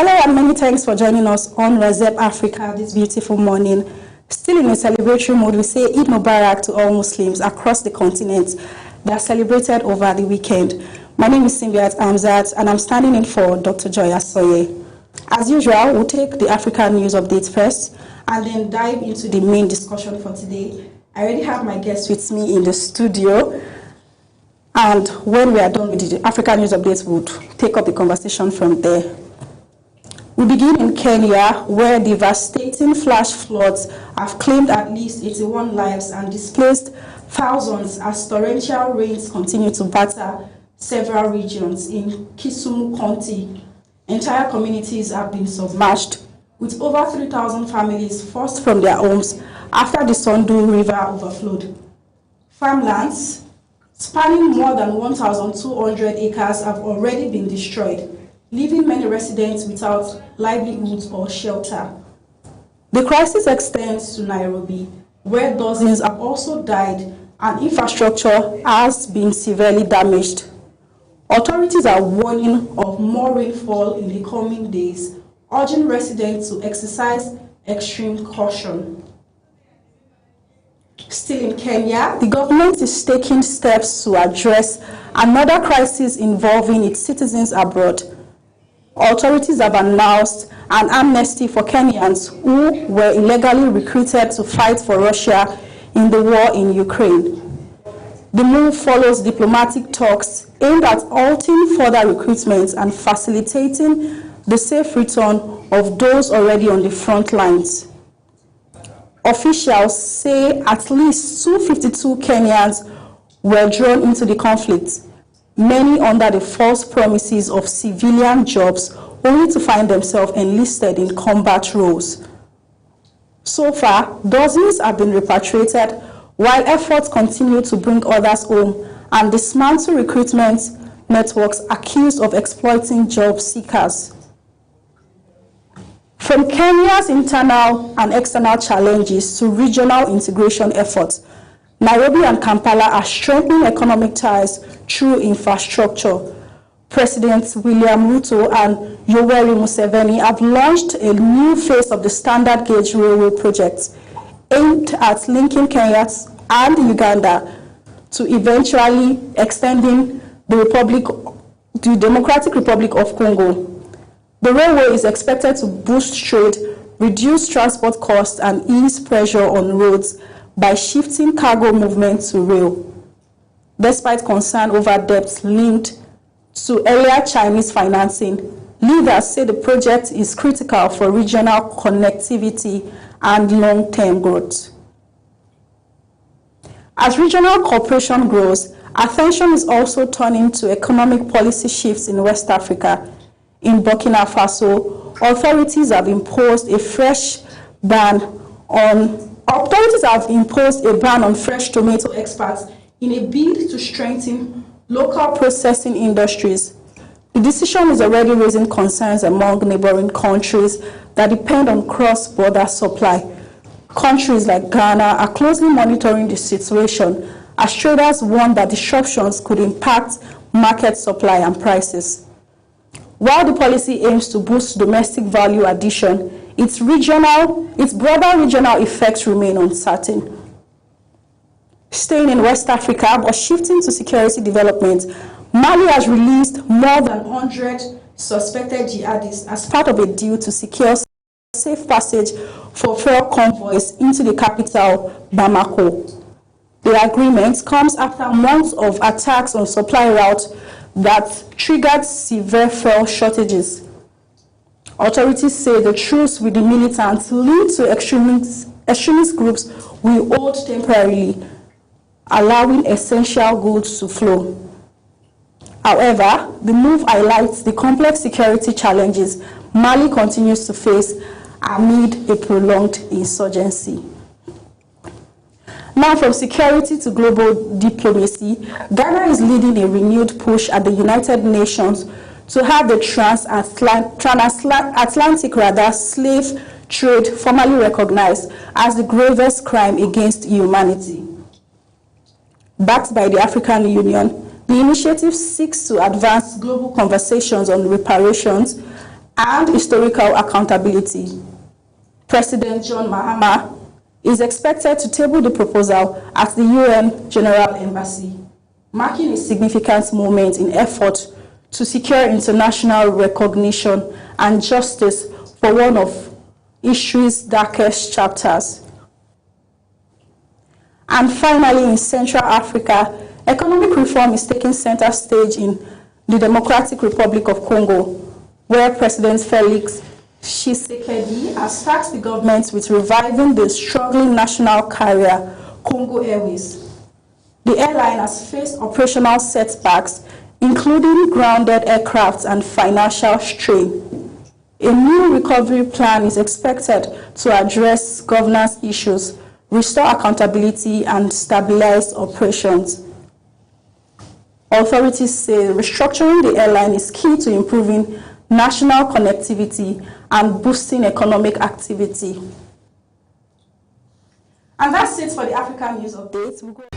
Hello and many thanks for joining us on Razep Africa this beautiful morning. Still in a celebratory mood, we say Eid Mubarak to all Muslims across the continent that celebrated over the weekend. My name is Simbiat Amzat and I'm standing in for Dr. Joy Asoye. As usual, we'll take the African news update first and then dive into the main discussion for today. I already have my guests with me in the studio. And when we are done with the African news updates, we'll take up the conversation from there. We begin in Kenya, where devastating flash floods have claimed at least 81 lives and displaced thousands as torrential rains continue to batter several regions in Kisumu County. Entire communities have been submerged, with over 3,000 families forced from their homes after the Sondu River overflowed. Farmlands spanning more than 1,200 acres have already been destroyed, leaving many residents without livelihoods or shelter. The crisis extends to Nairobi, where dozens have also died and infrastructure has been severely damaged. Authorities are warning of more rainfall in the coming days, urging residents to exercise extreme caution. Still in Kenya, the government is taking steps to address another crisis involving its citizens abroad. Authorities have announced an amnesty for Kenyans who were illegally recruited to fight for Russia in the war in Ukraine. The move follows diplomatic talks aimed at halting further recruitment and facilitating the safe return of those already on the front lines. Officials say at least 252 Kenyans were drawn into the conflict, many under the false promises of civilian jobs, only to find themselves enlisted in combat roles. So far, dozens have been repatriated, while efforts continue to bring others home and dismantle recruitment networks accused of exploiting job seekers. From Kenya's internal and external challenges to regional integration efforts, Nairobi and Kampala are strengthening economic ties through infrastructure. Presidents William Ruto and Yoweri Museveni have launched a new phase of the Standard Gauge Railway project aimed at linking Kenya and Uganda to eventually extending the Democratic Republic of Congo. The railway is expected to boost trade, reduce transport costs, and ease pressure on roads by shifting cargo movement to rail. Despite concern over debts linked to earlier Chinese financing, leaders say the project is critical for regional connectivity and long-term growth. As regional cooperation grows, attention is also turning to economic policy shifts in West Africa. In Burkina Faso, authorities have imposed a ban on fresh tomato exports in a bid to strengthen local processing industries. The decision is already raising concerns among neighboring countries that depend on cross-border supply. Countries like Ghana are closely monitoring the situation as traders warn that disruptions could impact market supply and prices. While the policy aims to boost domestic value addition, its broader regional effects remain uncertain. Staying in West Africa, but shifting to security development, Mali has released more than 100 suspected jihadists as part of a deal to secure safe passage for fuel convoys into the capital, Bamako. The agreement comes after months of attacks on supply routes that triggered severe fuel shortages. Authorities say the truce with the militants linked to extremist groups will hold temporarily, allowing essential goods to flow. However, the move highlights the complex security challenges Mali continues to face amid a prolonged insurgency. Now, from security to global diplomacy, Ghana is leading a renewed push at the United Nations to have the transatlantic slave trade formally recognized as the gravest crime against humanity. Backed by the African Union, the initiative seeks to advance global conversations on reparations and historical accountability. President John Mahama is expected to table the proposal at the UN General Embassy, marking a significant moment in effort to secure international recognition and justice for one of history's darkest chapters. And finally, in Central Africa, economic reform is taking center stage in the Democratic Republic of Congo, where President Felix Tshisekedi has tasked the government with reviving the struggling national carrier, Congo Airways. The airline has faced operational setbacks, including grounded aircraft and financial strain. A new recovery plan is expected to address governance issues, restore accountability, and stabilize operations. Authorities say restructuring the airline is key to improving national connectivity and boosting economic activity. And that's it for the African News Update.